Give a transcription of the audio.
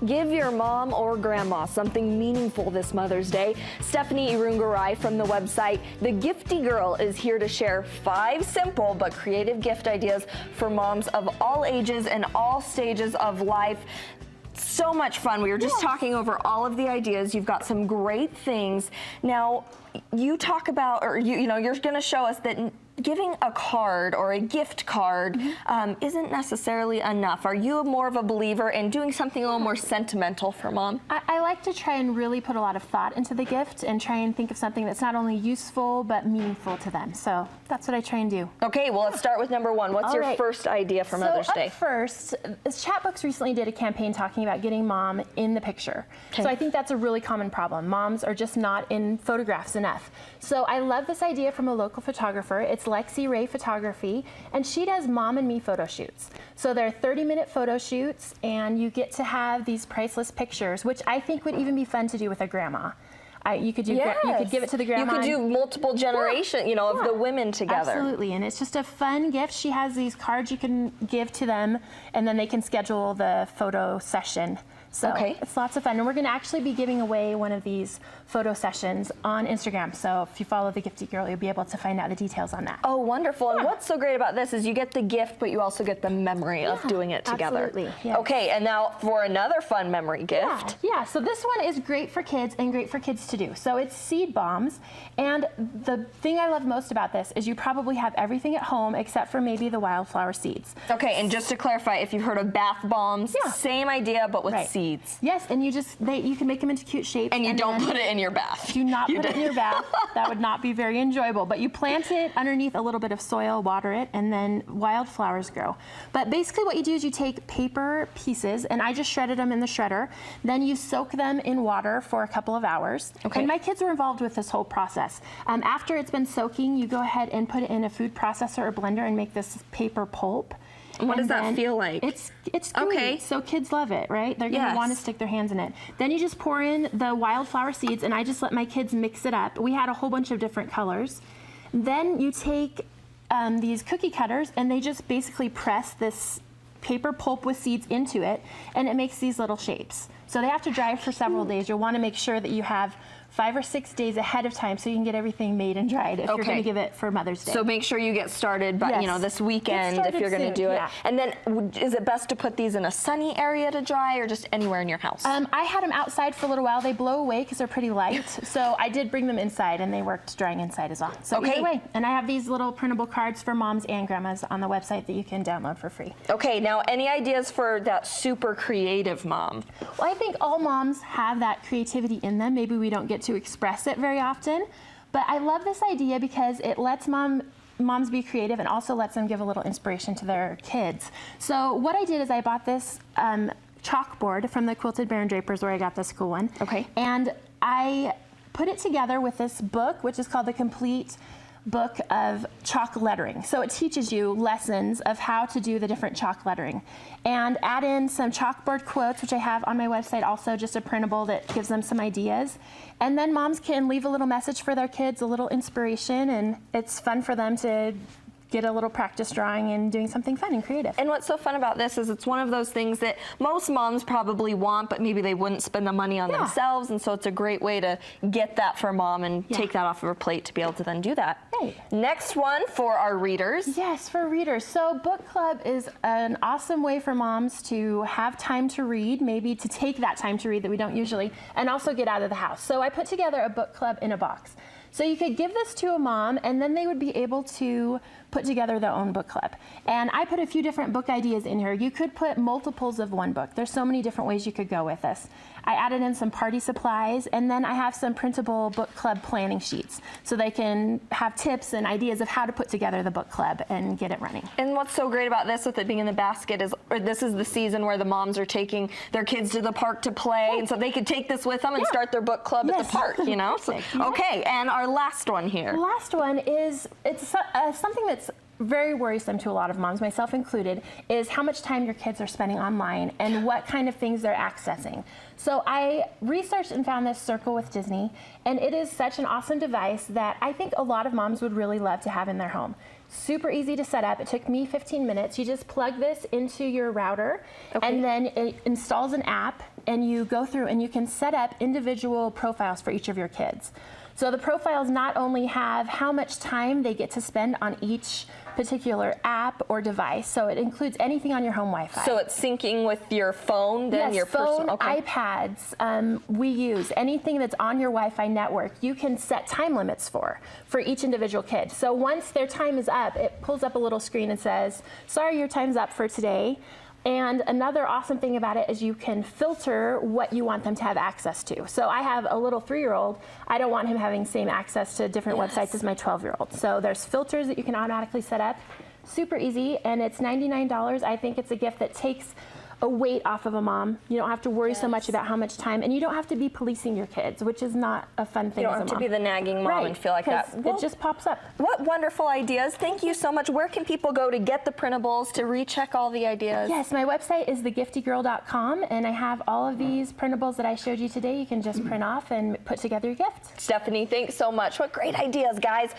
Give your mom or grandma something meaningful this Mother's Day. Stephanie Yrungaray from the website The Gifty Girl is here to share 5 simple but creative gift ideas for moms of all ages and all stages of life. So much fun. We were just talking over all of the ideas. You've got some great things. Now, you talk about, or you're going to show us that giving a card or a gift card isn't necessarily enough. Are you more of a believer in doing something a little more sentimental for mom? I like to try and really put a lot of thought into the gift and try and think of something that's not only useful but meaningful to them. So that's what I try and do. Okay, well, let's start with number 1. What's your first idea for Mother's Day? First, Chatbooks recently did a campaign talking about getting mom in the picture. So I think that's a really common problem. Moms are just not in photographs enough. So I love this idea from a local photographer. It's Ray Photography, and she does mom and me photo shoots. So they're 30-minute photo shoots, and you get to have these priceless pictures, which I think would even be fun to do with a grandma. You could do. You could give it to the grandma. You could do multiple generations, of the women together. Absolutely, and it's just a fun gift. She has these cards you can give to them, and then they can schedule the photo session. So it's lots of fun. And we're going to actually be giving away one of these photo sessions on Instagram. So if you follow the Gifty Girl, you'll be able to find out the details on that. Oh, wonderful. And what's so great about this is you get the gift, but you also get the memory of doing it together. Absolutely. Yes. Okay, and now for another fun memory gift. Yeah, so this one is great for kids and great for kids to do. So it's seed bombs. And the thing I love most about this is you probably have everything at home except for maybe the wildflower seeds. Okay, and just to clarify, if you've heard of bath bombs, same idea, but with seeds. Yes, and you can make them into cute shapes. And you don't put it in your bath. Do not put it in your bath. That would not be very enjoyable. But you plant it underneath a little bit of soil, water it, and then wildflowers grow. But basically what you do is you take paper pieces, and I just shredded them in the shredder. Then you soak them in water for a couple of hours. Okay. And my kids were involved with this whole process. After it's been soaking, you go ahead and put it in a food processor or blender and make this paper pulp. What does that feel like? It's gooey, so kids love it, right? They're going to want to stick their hands in it. Then you just pour in the wildflower seeds, and I just let my kids mix it up. We had a whole bunch of different colors. Then you take these cookie cutters, and they just basically press this paper pulp with seeds into it, and it makes these little shapes. So they have to dry for several days. You'll want to make sure that you have 5 or 6 days ahead of time so you can get everything made and dried if you're going to give it for Mother's Day. So make sure you get started by, this weekend if you're going to do it. Yeah. And then is it best to put these in a sunny area to dry or just anywhere in your house? I had them outside for a little while. They blow away because they're pretty light. So I did bring them inside and they worked drying inside as well. So either way. And I have these little printable cards for moms and grandmas on the website that you can download for free. Okay, now any ideas for that super creative mom? Well, I think all moms have that creativity in them. Maybe we don't get to express it very often, but I love this idea because it lets moms be creative and also lets them give a little inspiration to their kids. So what I did is I bought this chalkboard from the Quilted Bear and Drapers where I got this cool one. Okay. And I put it together with this book, which is called The Complete Book of Chalk Lettering. So it teaches you lessons of how to do the different chalk lettering. And add in some chalkboard quotes, which I have on my website also, just a printable that gives them some ideas. And then moms can leave a little message for their kids, a little inspiration, and it's fun for them to get a little practice drawing and doing something fun and creative. And what's so fun about this is it's one of those things that most moms probably want, but maybe they wouldn't spend the money on themselves, and so it's a great way to get that for mom and take that off of her plate to be able to then do that. Right. Next one for our readers. Yes, for readers. So book club is an awesome way for moms to have time to read, maybe to take that time to read that we don't usually, and also get out of the house. So I put together a book club in a box. So you could give this to a mom, and then they would be able to put together their own book club. And I put a few different book ideas in here. You could put multiples of one book. There's so many different ways you could go with this. I added in some party supplies, and then I have some printable book club planning sheets so they can have tips and ideas of how to put together the book club and get it running. And what's so great about this with it being in the basket is this is the season where the moms are taking their kids to the park to play, and so they could take this with them and start their book club at the park, So, okay, and our last one here. The last one is, it's something that's very worrisome to a lot of moms, myself included, is how much time your kids are spending online and what kind of things they're accessing. So I researched and found this Circle with Disney, and it is such an awesome device that I think a lot of moms would really love to have in their home. Super easy to set up. It took me 15 minutes. You just plug this into your router, and then it installs an app, and you go through and you can set up individual profiles for each of your kids. So the profiles not only have how much time they get to spend on each particular app or device, so it includes anything on your home Wi-Fi. So it's syncing with your phone, then yes, your phone, personal. iPads, we use anything that's on your Wi-Fi network. You can set time limits for each individual kid. So once their time is up, it pulls up a little screen and says, "Sorry, your time's up for today." And another awesome thing about it is you can filter what you want them to have access to. So I have a little 3-year-old. I don't want him having same access to different websites as my 12-year-old. So there's filters that you can automatically set up. Super easy, and it's $99. I think it's a gift that takes a weight off of a mom. You don't have to worry so much about how much time, and you don't have to be policing your kids, which is not a fun thing as a mom. You don't have to be the nagging mom and feel like that. It just pops up. What wonderful ideas. Thank you so much. Where can people go to get the printables, to recheck all the ideas? Yes, my website is thegiftygirl.com, and I have all of these printables that I showed you today. You can just print off and put together your gift. Stephanie, thanks so much. What great ideas, guys.